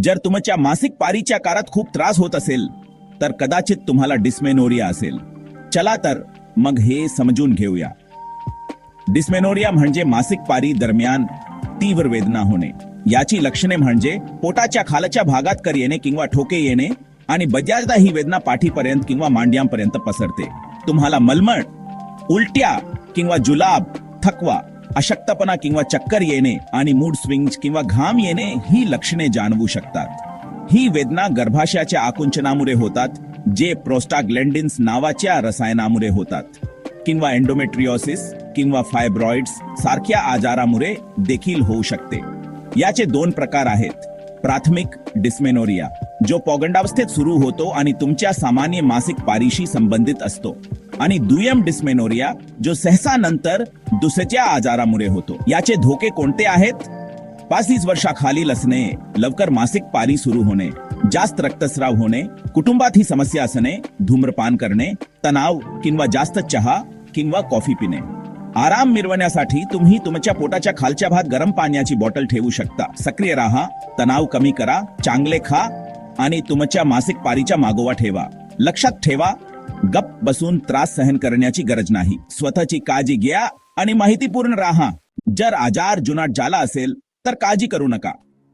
जर तुमच्या मासिक पारीच्या काळात खूप त्रास होत असेल तर कदाचित तुम्हाला डिस्मेनोरिया असेल. चला तर मग हे समजून घेऊया. डिस्मेनोरिया म्हणजे मासिक पारी दरम्यान तीव्र वेदना होणे. याची लक्षणे म्हणजे पोटाच्या खालच्या भागात कर येणे किंवा ठोके येणे आणि बऱ्याचदा ही वेदना पाठीपर्यंत किंवा मांड्यांपर्यंत पसरते. तुम्हाला मलमळ, उलट्या किंवा जुलाब, थकवा, अशक्तपणा किंवा चक्कर येणे आणि मूड स्विंग्स किंवा घाम येणे ही लक्षणे जाणवू शकतात. ही वेदना गर्भाशयाच्या आकुंचनामुळे होतात, जे प्रोस्टाग्लॅंडिन्स नावाच्या रसायनामुळे होतात, किंवा एंडोमेट्रियोसिस किंवा फायब्रॉइड्स सारख्या आजारामुळे देखील होऊ शकते. याचे दोन प्रकार आहेत. प्राथमिक डिस्मेनोरिया, जो पौगंडावस्थेत सुरू होतो आणि तुमच्या सामान्य मासिक पारीशी संबंधित असतो, आणि दुय्यम डिस्मेनोरिया, जो सहसा नंतर दुसऱ्या आजारामुळे होतो. याचे धोके कोणते आहेत? 35 वर्षाखालील असणे, लवकर मासिक पारी सुरू होणे, जास्त रक्तस्राव होणे, कुटुंबात ही समस्या असणे, धूम्रपान करणे, तणाव किंवा जास्त चहा किंवा कॉफी पिणे. आराम मिळवण्यासाठी तुम्ही तुमच्या पोटाच्या खालच्या भागात गरम पाण्याची बॉटल ठेवू शकता. सक्रिय राहा, तणाव कमी करा, चांगले खा आणि तुमच्या मासिक पारीच्या मागोवा ठेवा. लक्षात ठेवा, गप बसून त्रास सहन करण्याची गरज नाही. स्वतःची काळजी घ्या आणि माहितीपूर्ण राहा. जर आजार जुनाट झाला असेल तर काळजी करू नका.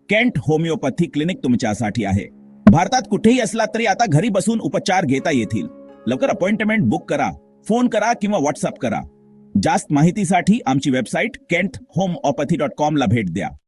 केंट होमिओपॅथी क्लिनिक तुमच्यासाठी आहे. भारतात कुठेही असला तरी आता घरी बसून उपचार घेता येतील. लवकर अपॉइंटमेंट बुक करा, फोन करा किंवा व्हॉट्सअप करा. जास्त माहितीसाठी आमची वेबसाईट kenthomopathy.com ला भेट द्या.